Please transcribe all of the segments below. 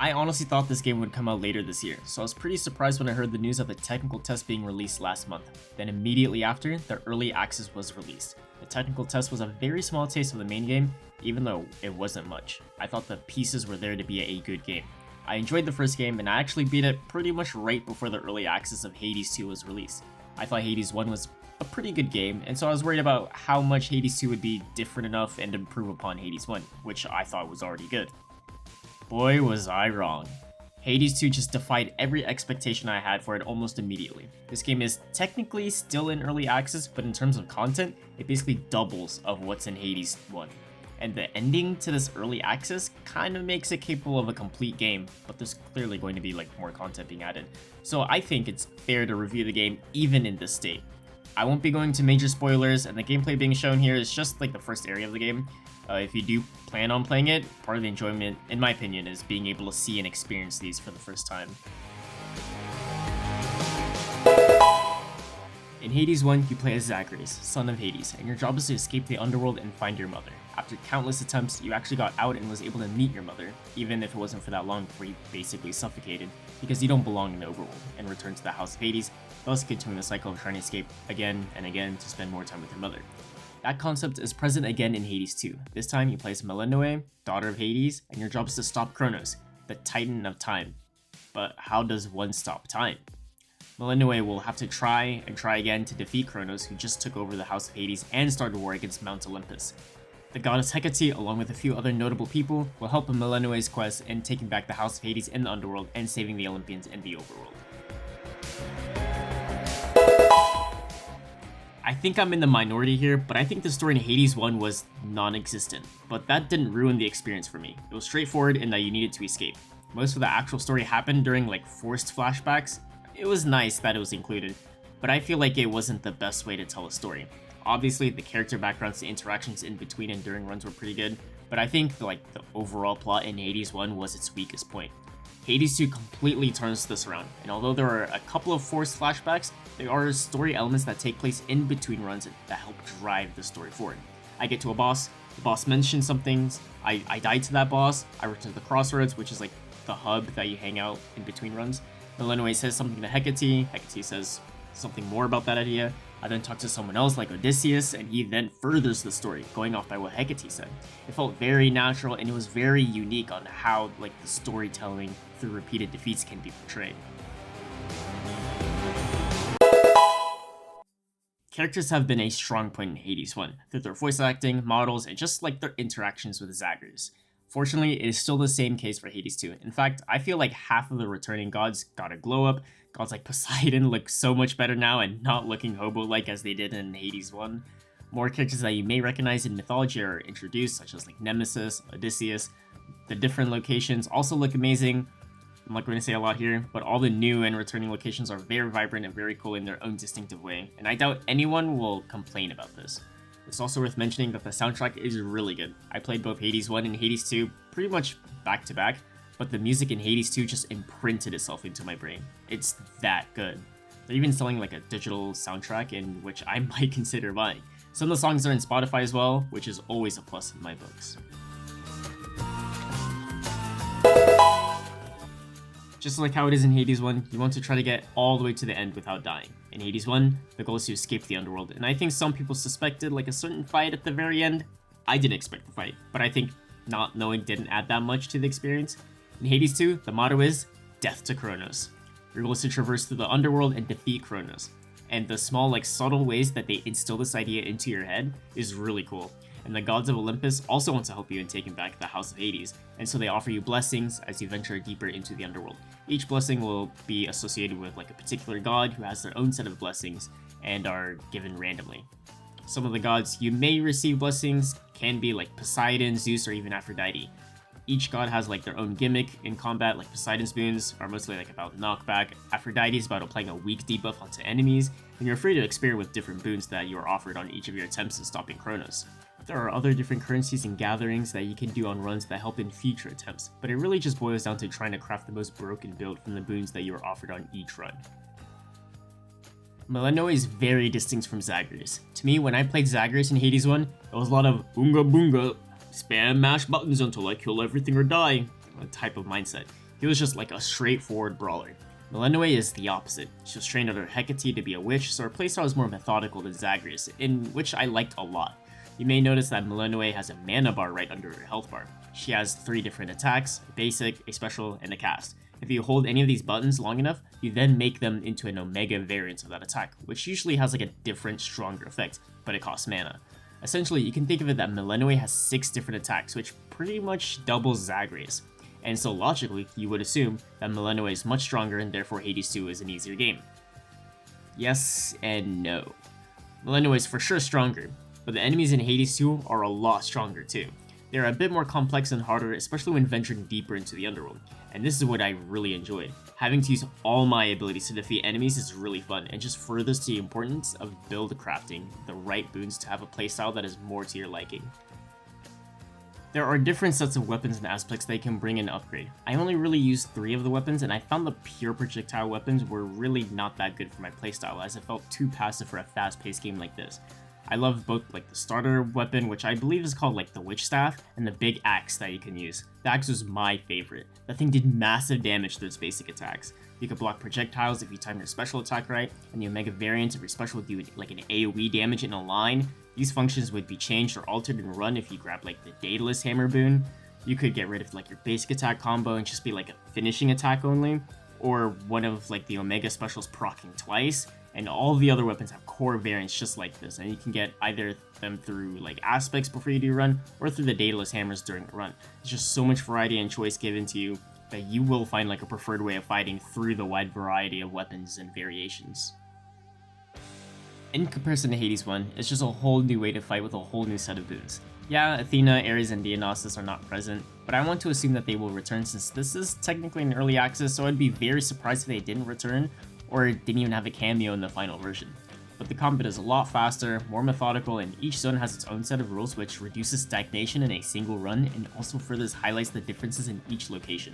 I honestly thought this game would come out later this year, so I was pretty surprised when I heard the news of the technical test being released last month. Then immediately after, the early access was released. The technical test was a very small taste of the main game, even though it wasn't much. I thought the pieces were there to be a good game. I enjoyed the first game, and I actually beat it pretty much right before the early access of Hades 2 was released. I thought Hades 1 was a pretty good game, and so I was worried about how much Hades 2 would be different enough and improve upon Hades 1, which I thought was already good. Boy, was I wrong. Hades 2 just defied every expectation I had for it almost immediately. This game is technically still in early access, but in terms of content, it basically doubles of what's in Hades 1. And the ending to this early access kind of makes it capable of a complete game, but there's clearly going to be more content being added. So I think it's fair to review the game even in this state. I won't be going to major spoilers, and the gameplay being shown here is just the first area of the game. If you do plan on playing it, part of the enjoyment, in my opinion, is being able to see and experience these for the first time. In Hades 1, you play as Zagreus, son of Hades, and your job is to escape the underworld and find your mother. After countless attempts, you actually got out and was able to meet your mother, even if it wasn't for that long before you basically suffocated, because you don't belong in the overworld, and return to the House of Hades, thus continuing the cycle of trying to escape again and again to spend more time with your mother. That concept is present again in Hades 2. This time you play as Melinoe, daughter of Hades, and your job is to stop Kronos, the Titan of Time. But how does one stop time? Melinoe will have to try and try again to defeat Kronos, who just took over the House of Hades and started a war against Mount Olympus. The goddess Hecate, along with a few other notable people, will help in Melinoe's quest in taking back the House of Hades in the underworld and saving the Olympians in the overworld. I think I'm in the minority here, but I think the story in Hades 1 was non-existent, but that didn't ruin the experience for me. It was straightforward in that you needed to escape. Most of the actual story happened during forced flashbacks. It was nice that it was included, but I feel like it wasn't the best way to tell a story. Obviously, the character backgrounds, the interactions in between and during runs were pretty good, but I think the overall plot in Hades 1 was its weakest point. Hades 2 completely turns this around, and although there are a couple of forced flashbacks, there are story elements that take place in between runs that help drive the story forward. I get to a boss, the boss mentions some things, I die to that boss, I return to the crossroads, which is the hub that you hang out in between runs. Melinoe says something to Hecate, Hecate says something more about that idea. I then talk to someone else like Odysseus, and he then furthers the story, going off by what Hecate said. It felt very natural, and it was very unique on how the storytelling through repeated defeats can be portrayed. Characters have been a strong point in Hades 1, through their voice acting, models, and just their interactions with Zagreus. Fortunately, it is still the same case for Hades 2. In fact, I feel like half of the returning gods got a glow up. Gods like Poseidon look so much better now and not looking hobo-like as they did in Hades 1. More characters that you may recognize in mythology are introduced, such as Nemesis, Odysseus. The different locations also look amazing. I'm not going to say a lot here, but all the new and returning locations are very vibrant and very cool in their own distinctive way, and I doubt anyone will complain about this. It's also worth mentioning that the soundtrack is really good. I played both Hades 1 and Hades 2 pretty much back to back, but the music in Hades 2 just imprinted itself into my brain. It's that good. They're even selling a digital soundtrack, in which I might consider buying. Some of the songs are in Spotify as well, which is always a plus in my books. Just like how it is in Hades 1, you want to try to get all the way to the end without dying. In Hades 1, the goal is to escape the underworld, and I think some people suspected a certain fight at the very end. I didn't expect the fight, but I think not knowing didn't add that much to the experience. In Hades 2, the motto is death to Kronos. Your goal is to traverse through the underworld and defeat Kronos. And the small, subtle ways that they instill this idea into your head is really cool. And the gods of Olympus also want to help you in taking back the House of Hades, and so they offer you blessings as you venture deeper into the underworld. Each blessing will be associated with a particular god who has their own set of blessings and are given randomly. Some of the gods you may receive blessings can be Poseidon, Zeus, or even Aphrodite. Each god has their own gimmick in combat. Poseidon's boons are mostly about knockback, Aphrodite's about applying a weak debuff onto enemies, and you're free to experiment with different boons that you are offered on each of your attempts at stopping Kronos. There are other different currencies and gatherings that you can do on runs that help in future attempts, but it really just boils down to trying to craft the most broken build from the boons that you are offered on each run. Melinoe is very distinct from Zagreus. To me, when I played Zagreus in Hades 1, it was a lot of boonga boonga, spam mash buttons until I kill everything or die type of mindset. He was just like a straightforward brawler. Millennium is the opposite. She was trained under Hecate to be a witch, so her playstyle is more methodical than Zagreus, in which I liked a lot. You may notice that Millennium has a mana bar right under her health bar. She has 3 different attacks, a basic, a special, and a cast. If you hold any of these buttons long enough, you then make them into an Omega variant of that attack, which usually has like a different, stronger effect, but it costs mana. Essentially, you can think of it that Millennium has 6 different attacks, which pretty much doubles Zagreus. And so logically, you would assume that Millennium is much stronger and therefore Hades 2 is an easier game. Yes and no. Millennium is for sure stronger, but the enemies in Hades 2 are a lot stronger too. They're a bit more complex and harder, especially when venturing deeper into the underworld, and this is what I really enjoyed. Having to use all my abilities to defeat enemies is really fun, and just furthers the importance of build crafting the right boons to have a playstyle that is more to your liking. There are different sets of weapons and aspects they can bring and upgrade. I only really used 3 of the weapons, and I found the pure projectile weapons were really not that good for my playstyle, as it felt too passive for a fast-paced game like this. I love both like the starter weapon, which I believe is called like the witch staff, and the big axe that you can use. The axe was my favorite. That thing did massive damage to its basic attacks. You could block projectiles if you time your special attack right, and the Omega variant of your special would do like an AoE damage in a line. These functions would be changed or altered in run if you grab like the Daedalus hammer boon. You could get rid of like your basic attack combo and just be like a finishing attack only, or one of like the Omega specials proccing twice. And all the other weapons have core variants just like this, and you can get either them through like aspects before you do run, or through the Daedalus hammers during the run. There's just so much variety and choice given to you that you will find like a preferred way of fighting through the wide variety of weapons and variations. In comparison to Hades 1, it's just a whole new way to fight with a whole new set of boons. Yeah, Athena, Ares, and Dionysus are not present, but I want to assume that they will return since this is technically an early access, so I'd be very surprised if they didn't return, or didn't even have a cameo in the final version. But the combat is a lot faster, more methodical, and each zone has its own set of rules which reduces stagnation in a single run and also further highlights the differences in each location.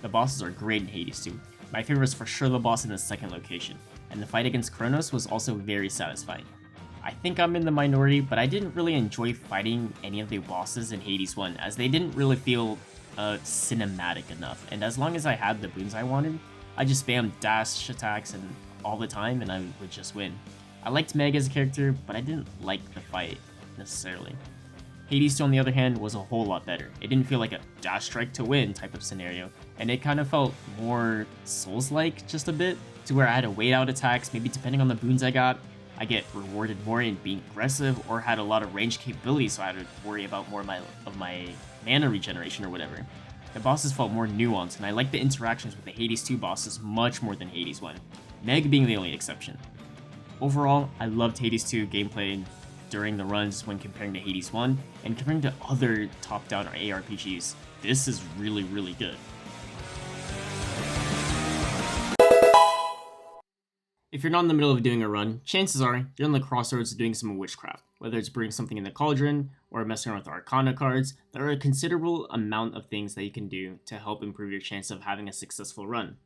The bosses are great in Hades 2. My favorite is for sure the boss in the second location, and the fight against Kronos was also very satisfying. I think I'm in the minority, but I didn't really enjoy fighting any of the bosses in Hades 1 as they didn't really feel cinematic enough, and as long as I had the boons I wanted, I just spammed dash attacks and all the time and I would just win. I liked Meg as a character, but I didn't like the fight necessarily. Hades 2 on the other hand was a whole lot better. It didn't feel like a dash strike to win type of scenario, and it kind of felt more Souls-like just a bit, to where I had to wait out attacks, maybe depending on the boons I got. I get rewarded more in being aggressive, or had a lot of range capabilities so I had to worry about more of my mana regeneration or whatever. The bosses felt more nuanced, and I liked the interactions with the Hades 2 bosses much more than Hades 1, Meg being the only exception. Overall, I loved Hades 2 gameplay during the runs when comparing to Hades 1, and comparing to other top-down ARPGs, this is really, really good. If you're not in the middle of doing a run, chances are you're on the crossroads of doing some witchcraft. Whether it's brewing something in the cauldron, or messing around with Arcana cards, there are a considerable amount of things that you can do to help improve your chance of having a successful run.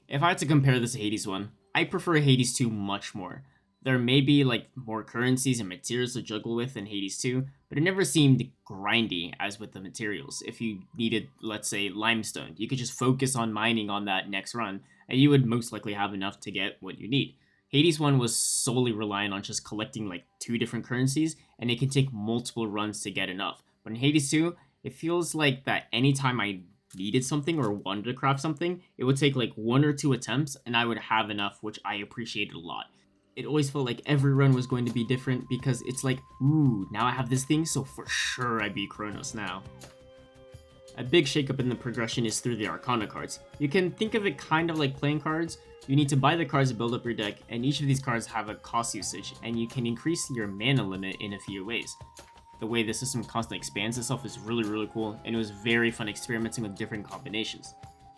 If I had to compare this to Hades 1, I prefer Hades 2 much more. There may be like more currencies and materials to juggle with in Hades 2, but it never seemed grindy as with the materials. If you needed, let's say, limestone, you could just focus on mining on that next run, and you would most likely have enough to get what you need. Hades 1 was solely reliant on just collecting like 2 different currencies, and it can take multiple runs to get enough. But in Hades 2, it feels like that anytime I needed something or wanted to craft something, it would take like 1 or 2 attempts, and I would have enough, which I appreciated a lot. It always felt like every run was going to be different because it's like, ooh, now I have this thing, so for sure I beat Kronos now. A big shakeup in the progression is through the Arcana cards. You can think of it kind of like playing cards. You need to buy the cards to build up your deck, and each of these cards have a cost usage, and you can increase your mana limit in a few ways. The way the system constantly expands itself is really cool, and it was very fun experimenting with different combinations.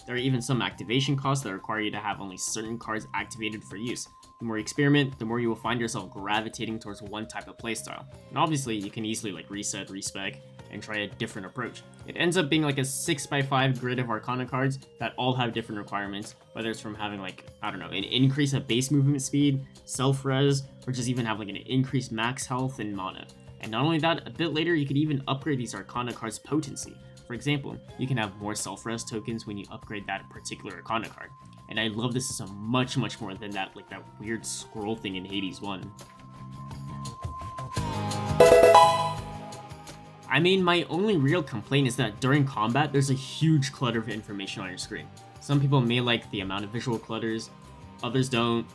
There are even some activation costs that require you to have only certain cards activated for use. The more you experiment, the more you will find yourself gravitating towards one type of playstyle. And obviously, you can easily like reset, respec, and try a different approach. It ends up being like a 6x5 grid of Arcana cards that all have different requirements, whether it's from having like, I don't know, an increase of base movement speed, self-res, or just even have like an increased max health and mana. And not only that, a bit later you could even upgrade these Arcana cards' potency. For example, you can have more self-res tokens when you upgrade that particular Arcana card. And I love this system much more than that weird scroll thing in Hades 1. I mean, my only real complaint is that during combat, there's a huge clutter of information on your screen. Some people may like the amount of visual clutters, others don't.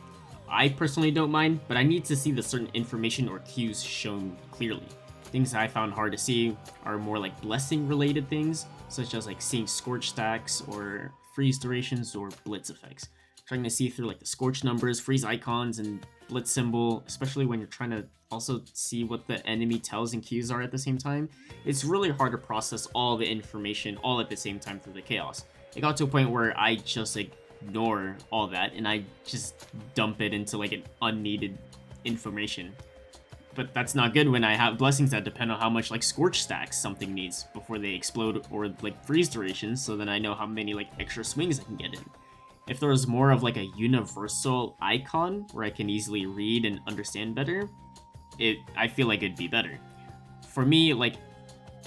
I personally don't mind, but I need to see the certain information or cues shown clearly. Things I found hard to see are more like blessing related things, such as like seeing scorch stacks or freeze durations or blitz effects. Trying to see through like the scorch numbers, freeze icons, and blitz symbol, especially when you're trying to also see what the enemy tells and cues are at the same time. It's really hard to process all the information all at the same time through the chaos. It got to a point where I just ignore all that and I just dump it into like an unneeded information. But that's not good when I have blessings that depend on how much like scorch stacks something needs before they explode, or like freeze durations, so then I know how many like extra swings I can get in. If there was more of like a universal icon where I can easily read and understand better, I feel like it'd be better. For me, like,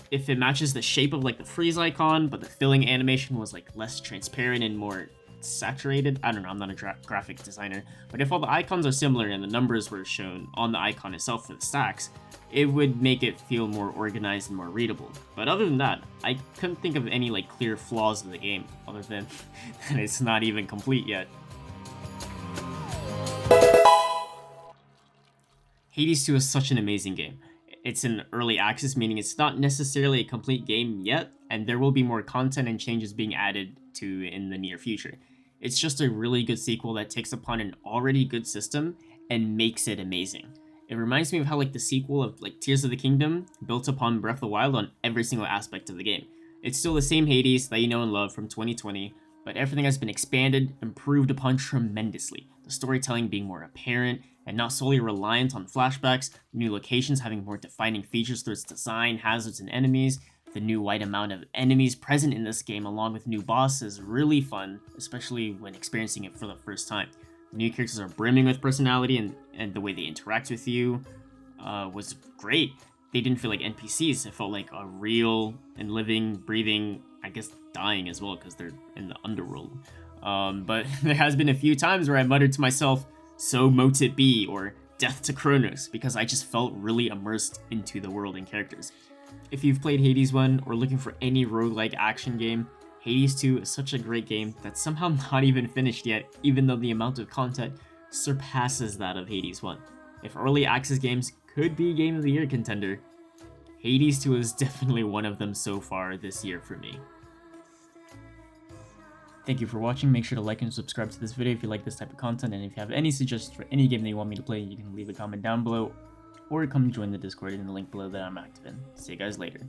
if it matches the shape of like the freeze icon, but the filling animation was like less transparent and more saturated. I don't know, I'm not a graphic designer, but if all the icons are similar and the numbers were shown on the icon itself for the stacks, it would make it feel more organized and more readable. But other than that, I couldn't think of any like clear flaws in the game, other than that it's not even complete yet. Hades 2 is such an amazing game. It's in early access, meaning it's not necessarily a complete game yet, and there will be more content and changes being added to in the near future. It's just a really good sequel that takes upon an already good system and makes it amazing. It reminds me of how like the sequel of like Tears of the Kingdom built upon Breath of the Wild on every single aspect of the game. It's still the same Hades that you know and love from 2020, but everything has been expanded, improved upon tremendously. The storytelling being more apparent and not solely reliant on flashbacks, new locations having more defining features through its design, hazards, and enemies. The new wide amount of enemies present in this game along with new bosses is really fun, especially when experiencing it for the first time. The new characters are brimming with personality, and the way they interact with you was great. They didn't feel like NPCs, it felt like a real and living, breathing, I guess dying as well because they're in the underworld. But there has been a few times where I muttered to myself, "So mote it be," or "Death to Kronos," because I just felt really immersed into the world and characters. If you've played Hades 1 or looking for any roguelike action game, Hades 2 is such a great game that's somehow not even finished yet, even though the amount of content surpasses that of Hades 1. If early access games could be Game of the Year contender, Hades 2 is definitely one of them so far this year for me. Thank you for watching. Make sure to like and subscribe to this video if you like this type of content, and if you have any suggestions for any game that you want me to play, you can leave a comment down below or come join the Discord in the link below that I'm active in. See you guys later.